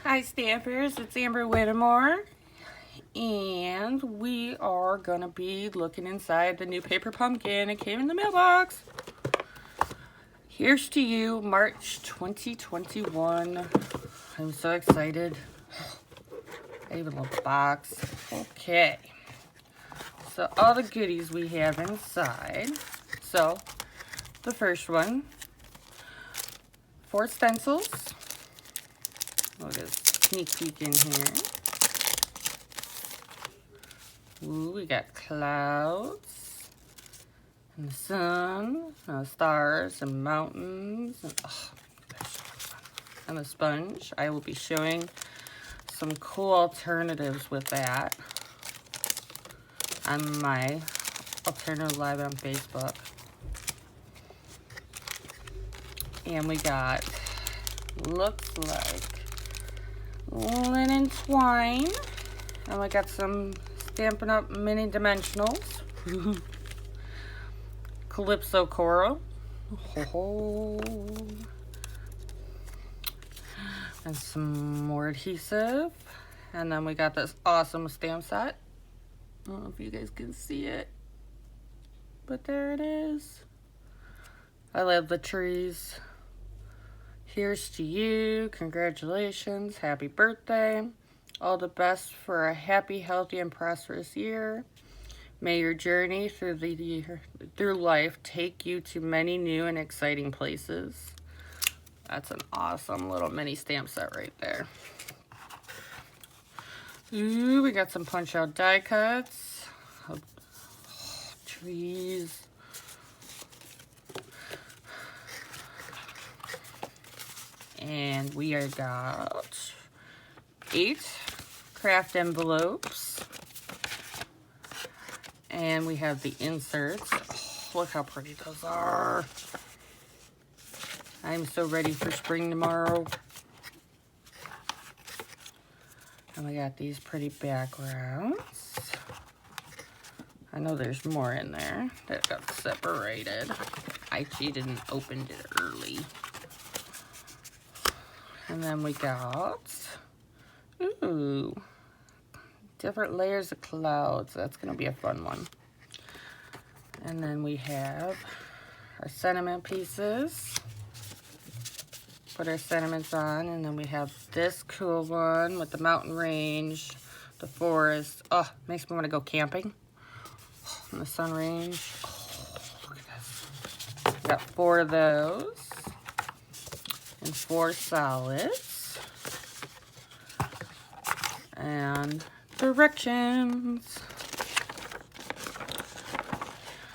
Hi Stampers, it's Amber Whittemore, and we are gonna be looking inside the new paper pumpkin. It came in the mailbox. Here's to you, March 2021. I'm so excited. I even love the box. Okay, so all the goodies we have inside. So the first one, 4 stencils. Look at this sneak peek in here. Ooh, we got clouds, and the sun, and the stars, and mountains, and, oh, that's so much fun. And the sponge. I will be showing some cool alternatives with that on my alternative live on Facebook. And we got, looks like linen twine, and we got some Stampin' Up mini dimensionals. Calypso coral. And some more adhesive. And then we got this awesome stamp set. I don't know if you guys can see it, but there it is. I love the trees. Here's to you. Congratulations. Happy birthday. All the best for a happy, healthy, and prosperous year. May your journey through life take you to many new and exciting places. That's an awesome little mini stamp set right there. Ooh, we got some punch out die cuts. Oh, trees. And we are got 8 craft envelopes. And we have the inserts. Oh, look how pretty those are. I'm so ready for spring tomorrow. And we got these pretty backgrounds. I know there's more in there that got separated. I cheated and opened it early. And then we got, ooh, different layers of clouds. That's going to be a fun one. And then we have our sentiment pieces. Put our sentiments on. And then we have this cool one with the mountain range, the forest. Oh, makes me want to go camping. And the sun range. Oh, look at this. We got 4 of those. And 4 solids. And directions.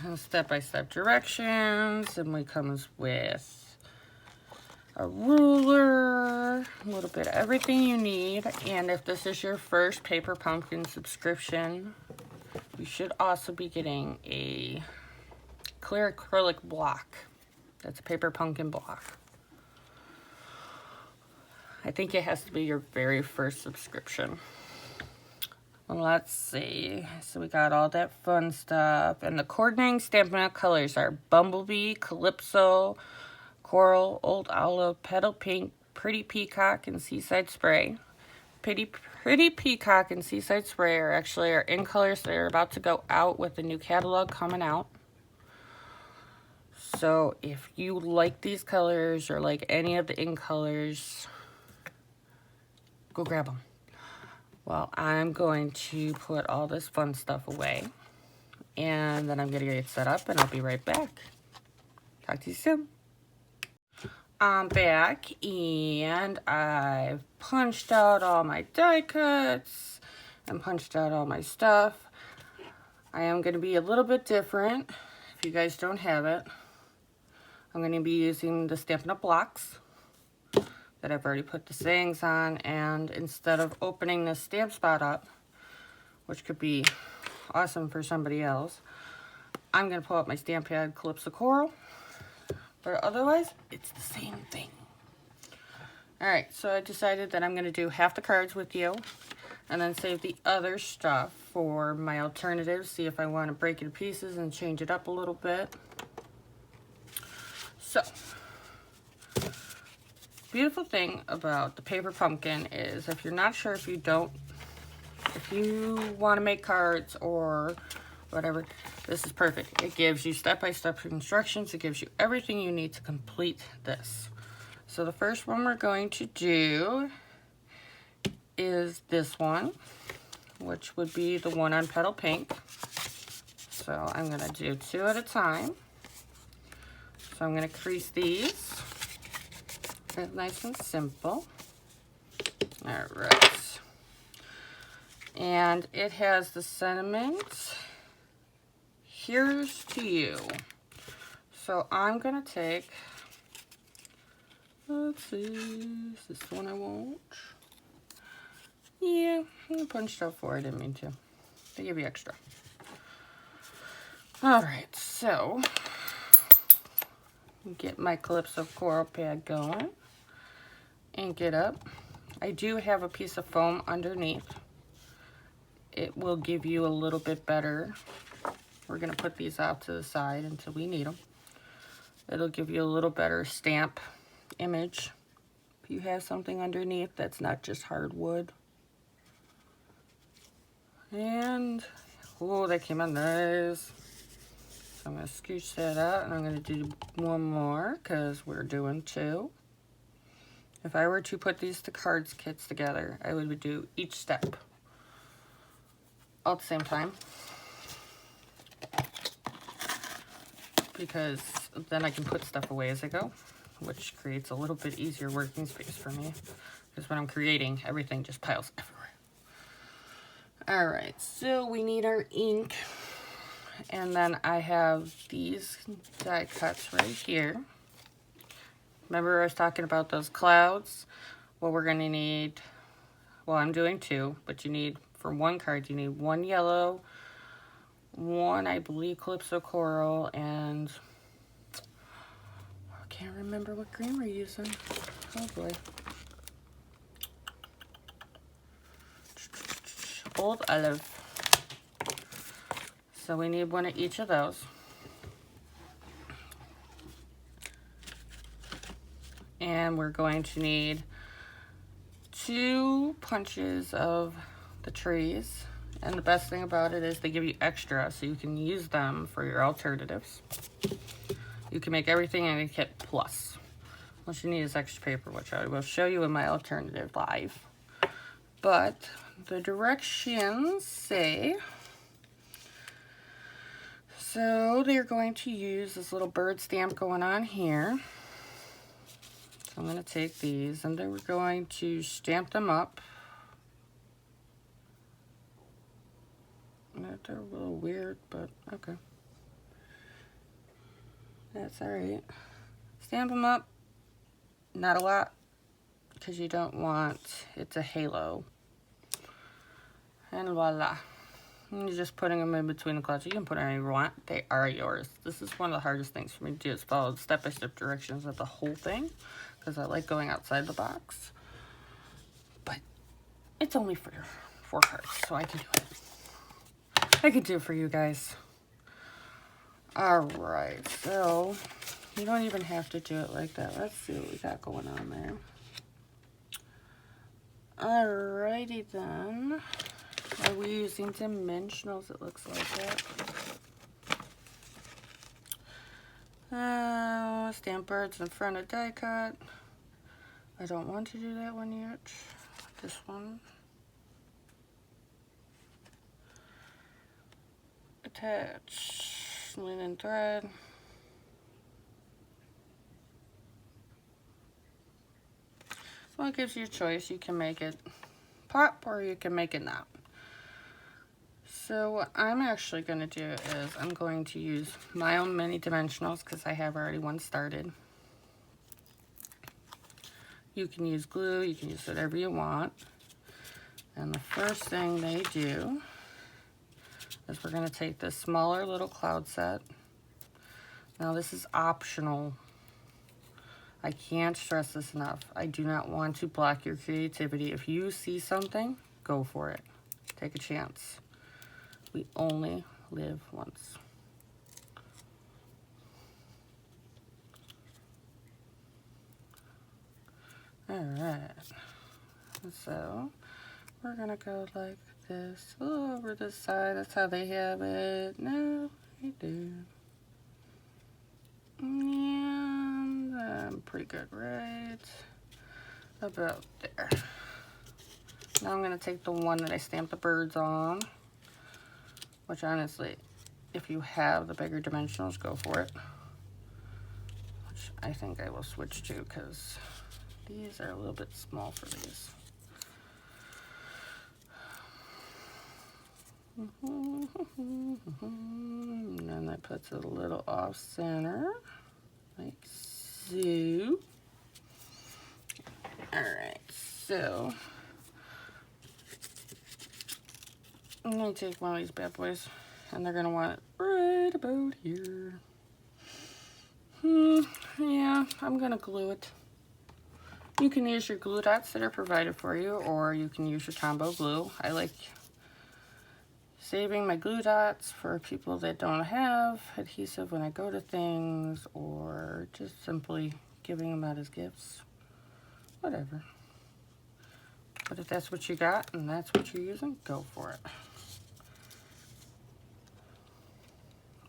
And step-by-step directions. And we comes with a ruler, a little bit of everything you need. And if this is your first Paper Pumpkin subscription, you should also be getting a clear acrylic block. That's a Paper Pumpkin block. I think it has to be your very first subscription. Well, let's see. So we got all that fun stuff. And the coordinating Stampin' Up colors are Bumblebee, Calypso, Coral, Old Olive, Petal Pink, Pretty Peacock, and Seaside Spray. Pretty Peacock and Seaside Spray are actually our in colors that are about to go out with the new catalog coming out. So if you like these colors or like any of the in colors, go grab them. Well, I'm going to put all this fun stuff away, and then I'm going to get it set up, and I'll be right back. Talk to you soon. I'm back, and I've punched out all my die cuts and punched out all my stuff. I am going to be a little bit different. If you guys don't have it, I'm going to be using the Stampin' Up blocks that I've already put the sayings on, and instead of opening this stamp spot up, which could be awesome for somebody else, I'm going to pull out my stamp pad Calypso Coral, but otherwise, it's the same thing. Alright, so I decided that I'm going to do half the cards with you, and then save the other stuff for my alternatives, see if I want to break it to pieces and change it up a little bit. So, beautiful thing about the paper pumpkin is if you're not sure, if you want to make cards or whatever, this is perfect. It gives you step-by-step instructions. It gives you everything you need to complete this. So the first one we're going to do is this one, which would be the one on Petal Pink. So I'm going to do 2 at a time. So I'm going to crease these. It's nice and simple. All right. And it has the sentiment, here's to you. So I'm going to take, let's see, is this the one I want? Yeah, I punched out 4, I didn't mean to. They give you extra. All right, so get my Calypso Coral pad going. Ink it up. I do have a piece of foam underneath. It will give you a little bit better. We're going to put these out to the side until we need them. It'll give you a little better stamp image if you have something underneath that's not just hardwood. And, oh, that came out nice. So I'm going to scooch that out, and I'm going to do one more because we're doing 2. If I were to put these cards kits together, I would do each step all at the same time, because then I can put stuff away as I go, which creates a little bit easier working space for me, because when I'm creating, everything just piles everywhere. All right, so we need our ink, and then I have these die cuts right here. Remember I was talking about those clouds? Well, we're going to need, well, I'm doing 2, but you need, for one card, you need 1 yellow, 1, I believe, Calypso Coral, and I can't remember what green we're using. Oh boy. Old Olive. So we need 1 of each of those. And we're going to need 2 punches of the trees. And the best thing about it is they give you extra, so you can use them for your alternatives. You can make everything in a kit plus. What you need is extra paper, which I will show you in my alternative live. But the directions say, so they're going to use this little bird stamp going on here. So I'm going to take these, and then we're going to stamp them up. They're a little weird, but okay. That's alright. Stamp them up. Not a lot, because you don't want it to halo. And voila. And you're just putting them in between the clouds. You can put any you want. They are yours. This is one of the hardest things for me to do, is follow the step-by-step directions of the whole thing, because I like going outside the box. But it's only for 4 cards, so I can do it. I can do it for you guys. Alright, so you don't even have to do it like that. Let's see what we got going on there. Alrighty then. Are we using dimensionals? It looks like that. Stamp birds in front of die cut. I don't want to do that one yet. This one. Attach linen thread. Well, it gives you a choice. You can make it pop or you can make it not. So what I'm actually going to do is I'm going to use my own mini dimensionals, because I have already one started. You can use glue, you can use whatever you want. And the first thing they do is we're going to take this smaller little cloud set. Now this is optional. I can't stress this enough. I do not want to block your creativity. If you see something, go for it. Take a chance. We only live once. Alright, so we're gonna go like this over this side. That's how they have it. No, they do. And I'm pretty good right about there. Now I'm gonna take the one that I stamped the birds on, which honestly, if you have the bigger dimensionals, go for it. Which I think I will switch to because these are a little bit small for these. And then that puts it a little off center, like so. Alright, so I'm going to take one of these bad boys, and they're going to want it right about here. Yeah, I'm going to glue it. You can use your glue dots that are provided for you, or you can use your Tombow glue. I like saving my glue dots for people that don't have adhesive when I go to things, or just simply giving them out as gifts. Whatever. But if that's what you got and that's what you're using, go for it.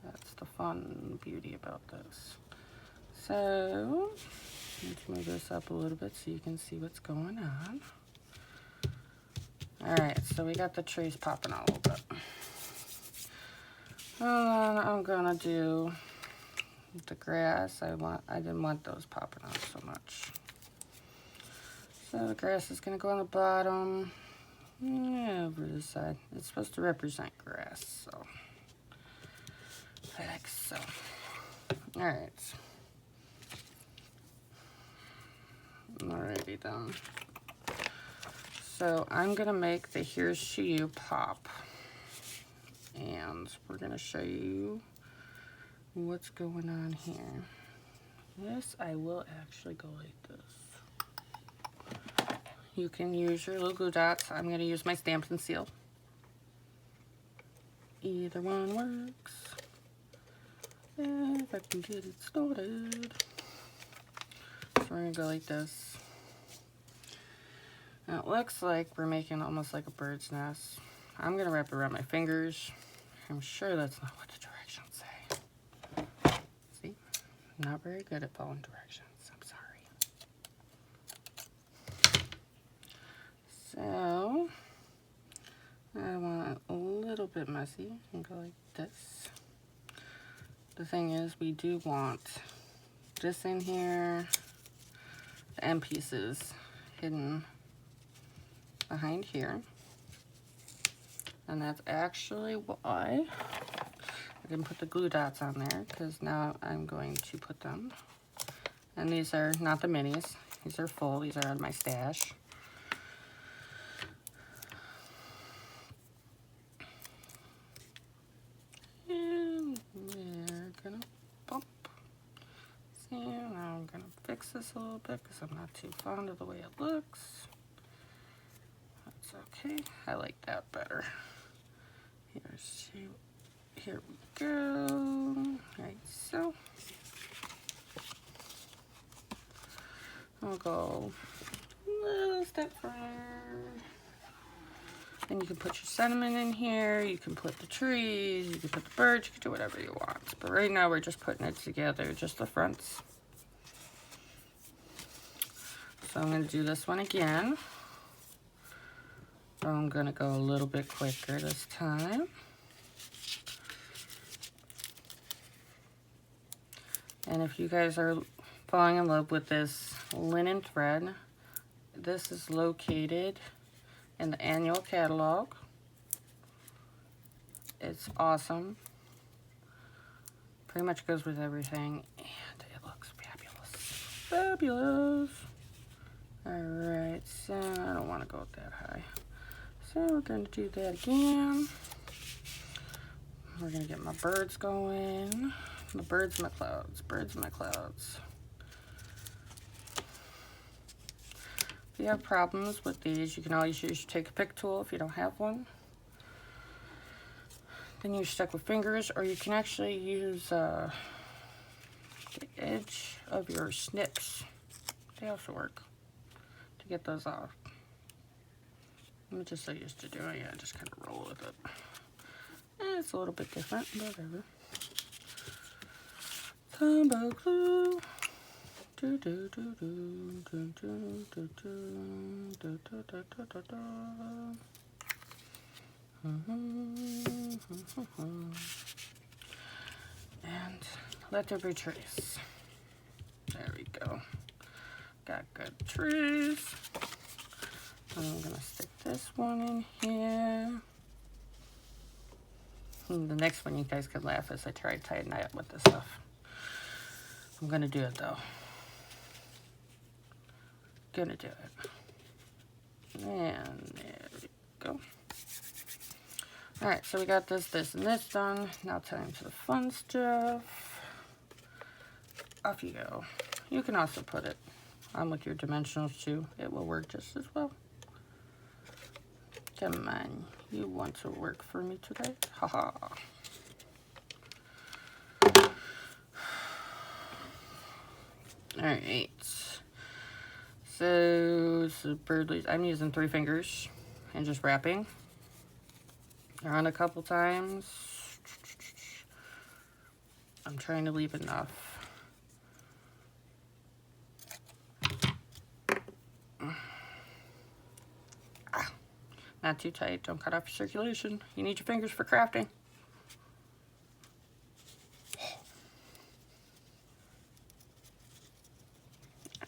That's the fun beauty about this. So, let's move this up a little bit so you can see what's going on. Alright, so we got the trees popping out a little bit. And then I'm gonna do the grass. I didn't want those popping out so much. So the grass is gonna go on the bottom. Yeah, over this side. It's supposed to represent grass, so like so. Alright. Alrighty then. So I'm gonna make the Here's to You pop. And we're gonna show you what's going on here. This I will actually go like this. You can use your little glue dots. I'm going to use my Stampin' seal. Either one works. If I can get it started. So we're going to go like this. Now it looks like we're making almost like a bird's nest. I'm going to wrap it around my fingers. I'm sure that's not what the directions say. See? Not very good at following directions. I'm sorry. So, I want it a little bit messy and go like this. The thing is, we do want this in here, the end pieces hidden behind here. And that's actually why I didn't put the glue dots on there, because now I'm going to put them. And these are not the minis, these are full, these are out of my stash. Fix this a little bit because I'm not too fond of the way it looks. That's okay. I like that better. Here we go. Right, so I'll go a little step further. And you can put your sentiment in here. You can put the trees. You can put the birds. You can do whatever you want. But right now we're just putting it together, just the fronts. So I'm going to do this one again. So I'm going to go a little bit quicker this time. And if you guys are falling in love with this linen thread, this is located in the annual catalog. It's awesome. Pretty much goes with everything. And it looks fabulous. Fabulous! Alright, so I don't want to go that high. So we're going to do that again. We're going to get my birds going. My birds, my clouds. Birds, my clouds. If you have problems with these, you can always use your Take a Pick tool if you don't have one. Then you're stuck with fingers, or you can actually use the edge of your snips. They also work. get those off. I'm just so used to doing it, I just kind of roll with it. It's a little bit different, whatever. Combo glue. Do do do do do do do do do do do do do. And let there be trees. There we go. Got good trees. I'm gonna stick this one in here. And the next one you guys could laugh as I try to tie a knot with this stuff. I'm gonna do it though. Gonna do it. And there we go. Alright, so we got this, and this done. Now time for the fun stuff. Off you go. You can also put it on with your dimensionals too. It will work just as well. Come on, you want to work for me today? Haha. Alright. So bird leaves. I'm using 3 fingers and just wrapping around a couple times. I'm trying to leave enough. Not too tight, don't cut off your circulation. You need your fingers for crafting.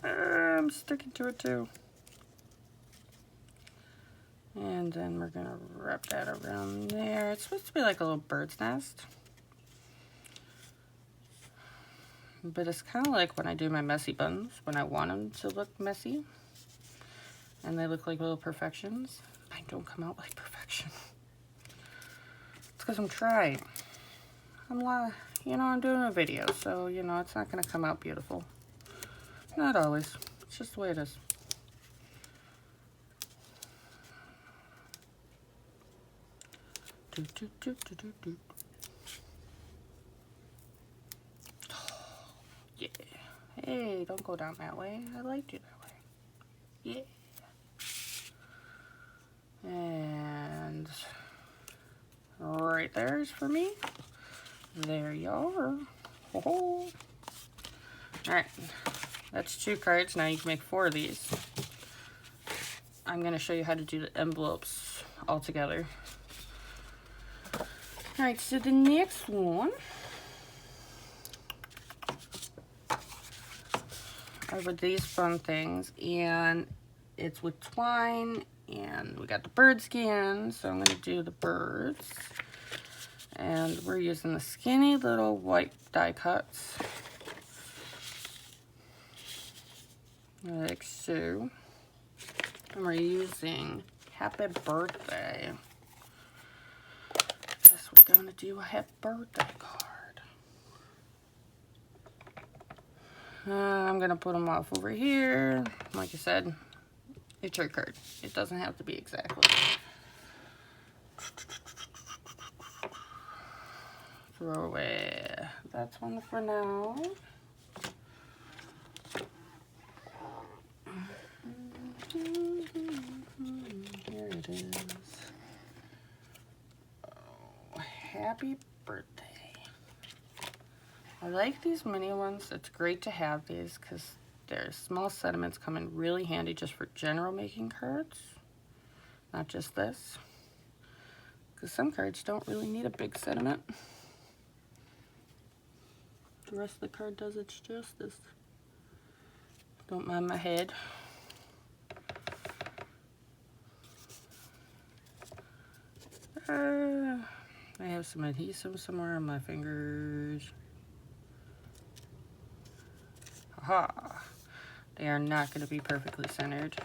I'm sticking to it too. And then we're gonna wrap that around there. It's supposed to be like a little bird's nest. But it's kind of like when I do my messy buns, when I want them to look messy. And they look like little perfections. Mine don't come out like perfection. It's because I'm trying. I'm doing a video, so, it's not going to come out beautiful. Not always. It's just the way it is. Do, do, do, do, do, do. Yeah. Hey, don't go down that way. I liked you that way. Yeah. And right there's for me. There you are. Oh. Alright, that's 2 cards. Now you can make 4 of these. I'm going to show you how to do the envelopes all together. Alright, so the next one are with these fun things, and it's with twine, and we got the bird skin, so I'm going to do the birds. And we're using the skinny little white die cuts. Like so. And we're using Happy Birthday. Guess we're going to do a Happy Birthday card. I'm going to put them off over here. Like I said, it's your card. It doesn't have to be exactly. Throw away that one for now. Here it is. Oh, happy birthday. I like these mini ones. It's great to have these because their small sentiments come in really handy just for general making cards. Not just this. Because some cards don't really need a big sentiment. The rest of the card does its justice. Don't mind my head. I have some adhesive somewhere on my fingers. Aha! They are not going to be perfectly centered.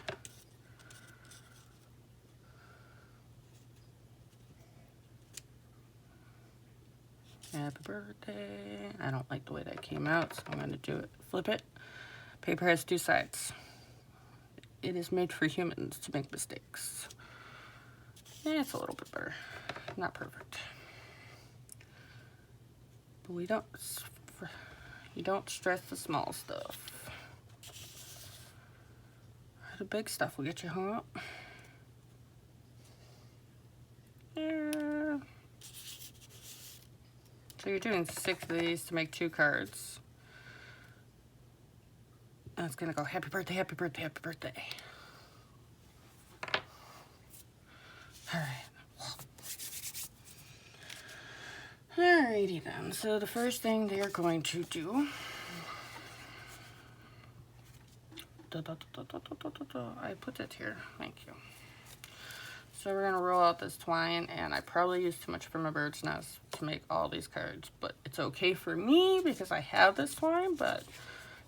Happy birthday. I don't like the way that came out, so I'm going to do it. Flip it. Paper has 2 sides. It is made for humans to make mistakes. It's a little bit better. Not perfect. But you don't stress the small stuff. The big stuff will get you hung up. Yeah. So you're doing 6 of these to make 2 cards. And it's gonna go happy birthday, happy birthday, happy birthday. Alright. Alrighty then. So the first thing they're going to do. I put it here. Thank you. So we're gonna roll out this twine, and I probably used too much from my bird's nest to make all these cards, but it's okay for me because I have this twine, but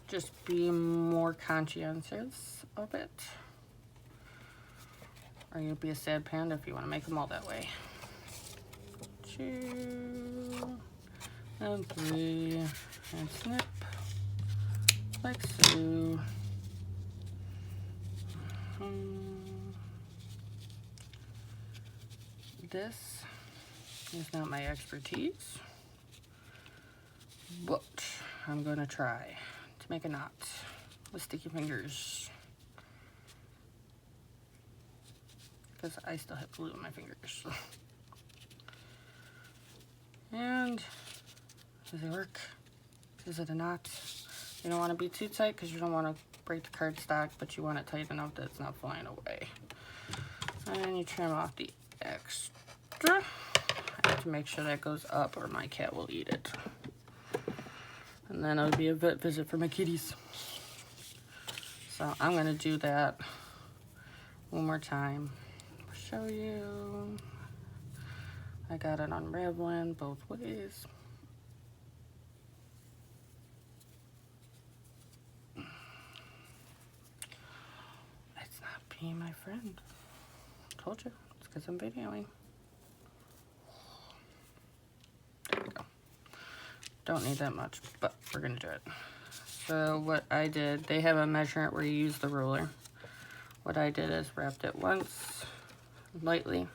just be more conscientious of it. Or you'll be a sad panda if you want to make them all that way. 2 and 3 and snip like so. This is not my expertise, but I'm gonna try to make a knot with sticky fingers because I still have glue in my fingers. And does it work? Is it a knot? You don't want to be too tight because you don't want to break the cardstock, but you want it tight enough that it's not flying away. And you trim off the extra. I have to make sure that goes up or my cat will eat it. And then it'll be a vet visit for my kitties. So I'm going to do that one more time. I'll show you. I got it unraveling both ways. It's not being my friend. Told you. It's because I'm videoing. There we go. Don't need that much, but we're going to do it. So what I did, they have a measurement where you use the ruler. What I did is wrapped it once, lightly,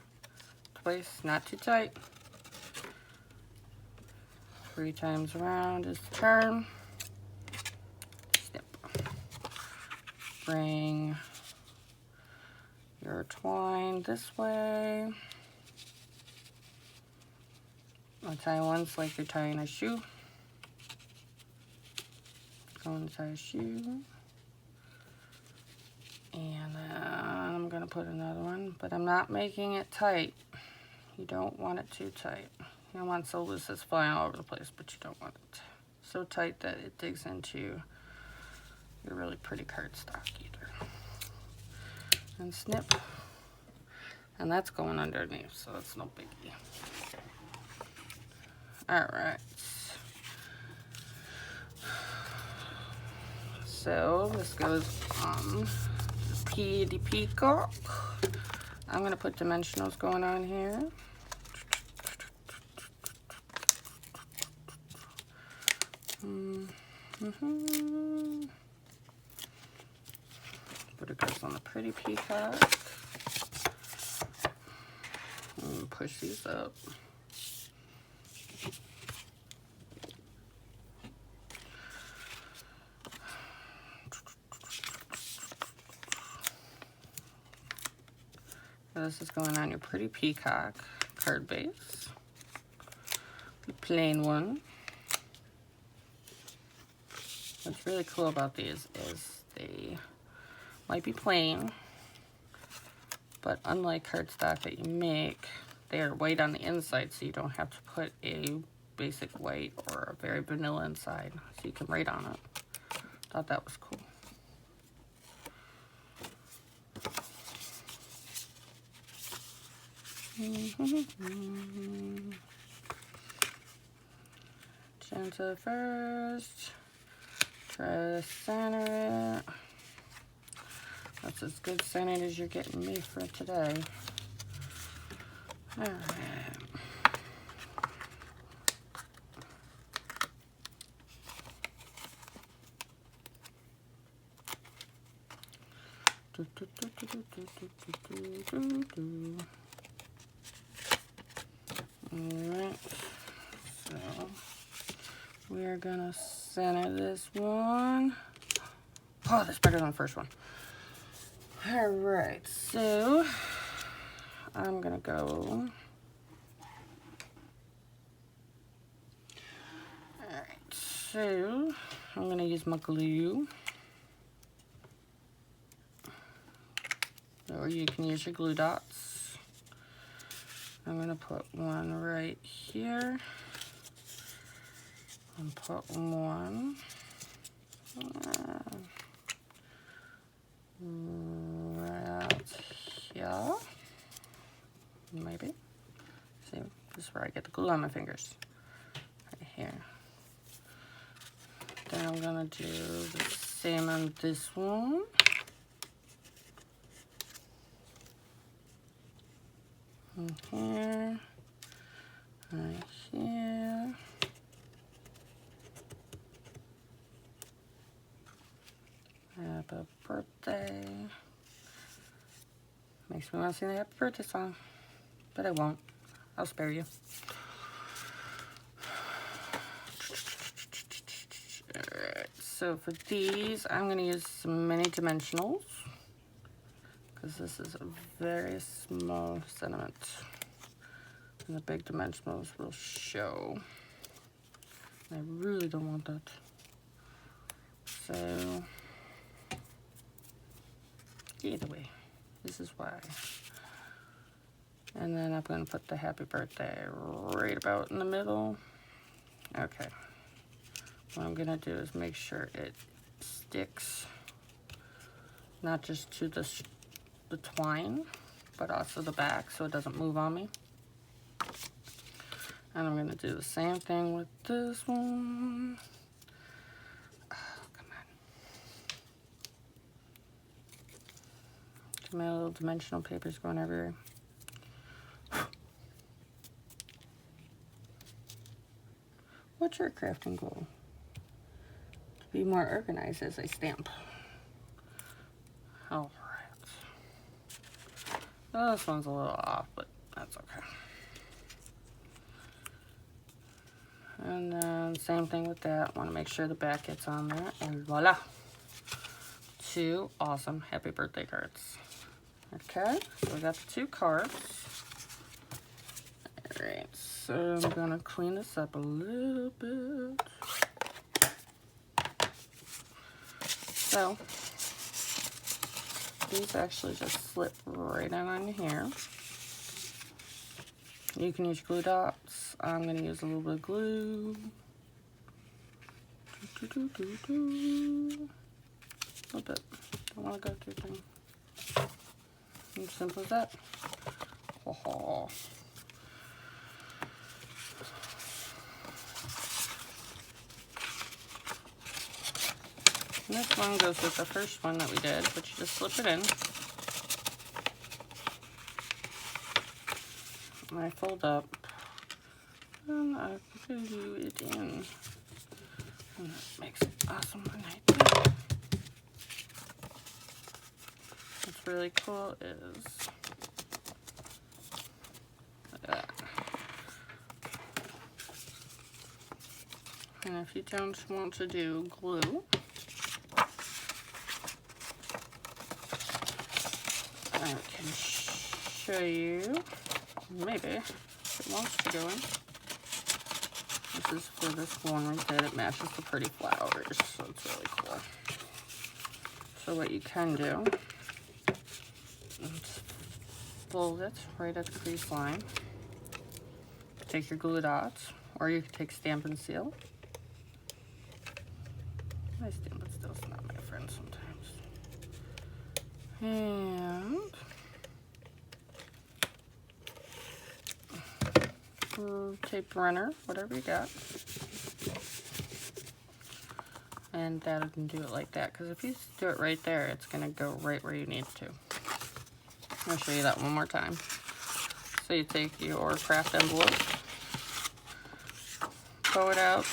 twice, not too tight. 3 times around is the turn. Snip. Bring your twine this way. I'll tie once like you're tying a shoe. Going to tie a shoe. And then I'm going to put another one, but I'm not making it tight. You don't want it too tight. You don't want it so loose it's flying all over the place, but you don't want it so tight that it digs into your really pretty cardstock either. And snip. And that's going underneath, so it's no biggie. Alright. So this goes on the peacock. I'm going to put dimensionals going on here. But it goes on the pretty peacock. And push these up. This is going on your pretty peacock card base. The plain one. What's really cool about these is they might be plain, but unlike cardstock that you make, they are white on the inside, so you don't have to put a basic white or a very vanilla inside, so you can write on it. Thought that was cool. Gentle first. Try to center it. That's as good centered as you're getting me for today. Alright. Alright, so we are gonna center this one. Oh, that's better than the first one. All right, so I'm gonna go. All right, so I'm gonna use my glue, or you can use your glue dots. I'm gonna put one right here, and put one right here, maybe. See, this is where I get the glue on my fingers, right here. Then I'm gonna do the same on this one. And here, right here. Happy birthday. Makes me want to sing the happy birthday song, but I won't. I'll spare you. Alright, so for these, I'm going to use some mini dimensionals, because this is a very small sentiment, and the big dimensionals will show. I really don't want that. So, either way, this is why. And then I'm going to put the happy birthday right about in the middle. Okay. What I'm going to do is make sure it sticks, not just to the twine, but also the back so it doesn't move on me. And I'm going to do the same thing with this one. Oh, come on. My little dimensional paper's going everywhere. What's your crafting goal? To be more organized as I stamp. Alright. Well, this one's a little off, but that's okay. And then same thing with that. Want to make sure the back gets on there. And voila. 2 awesome happy birthday cards. Okay, so we got the 2 cards. Alright, so I'm going to clean this up a little bit. So, these actually just slip right on here. You can use glue dots. I'm going to use a little bit of glue. A little bit. Don't want to go too thin. As simple as that. Oh. And this one goes with the first one that we did, but you just slip it in. And I fold up. And I glue it in. And that makes it awesome when I do it. What's really cool is that. And if you don't want to do glue, I can show you, maybe, if it wants to go in. This is for this one right there. It matches the pretty flowers, so it's really cool. So what you can do is fold it right at the crease line. Take your glue dots, or you can take Stampin' Seal. My Stampin' Seal's not my friend sometimes. And tape runner, whatever you got. And that can do it like that, because if you do it right there, it's going to go right where you need it to. I'll show you that one more time. So you take your craft envelope, pull it out,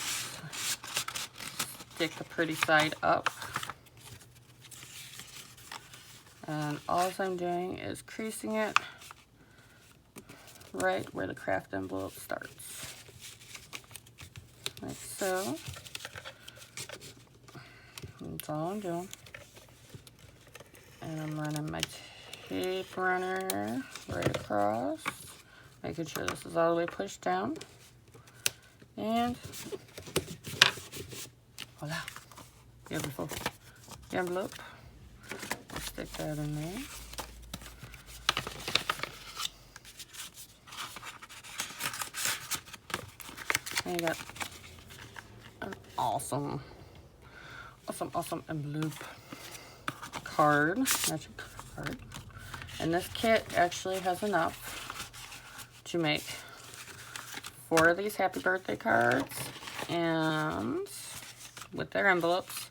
stick the pretty side up, and all I'm doing is creasing it right where the craft envelope starts, like so. That's all I'm doing. And I'm running my tape runner right across, making sure this is all the way pushed down. And voila, beautiful envelope. Stick that in there. And you got an awesome envelope card, magic card. And this kit actually has enough to make 4 of these happy birthday cards, and with their envelopes,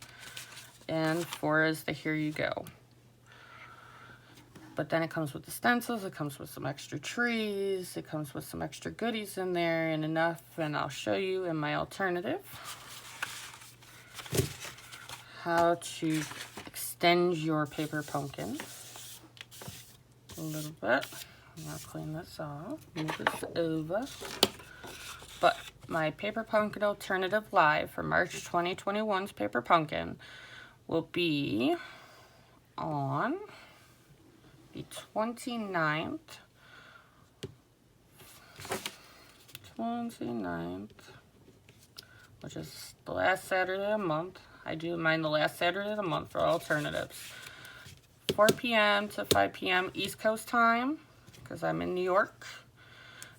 and 4 is the here you go. But then it comes with the stencils, it comes with some extra trees, it comes with some extra goodies in there, and enough, and I'll show you in my alternative how to extend your paper pumpkin a little bit. I'm gonna clean this off, move this over. But my Paper Pumpkin Alternative Live for March 2021's Paper Pumpkin will be on the 29th, which is the last Saturday of the month. I do mine the last Saturday of the month for alternatives. 4 p.m. to 5 p.m. East Coast time, because I'm in New York.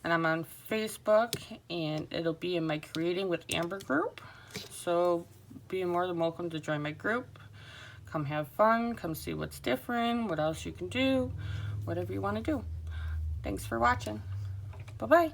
And I'm on Facebook, and it'll be in my Creating with Amber group. So be more than welcome to join my group. Come have fun, come see what's different, what else you can do, whatever you want to do. Thanks for watching. Bye-bye.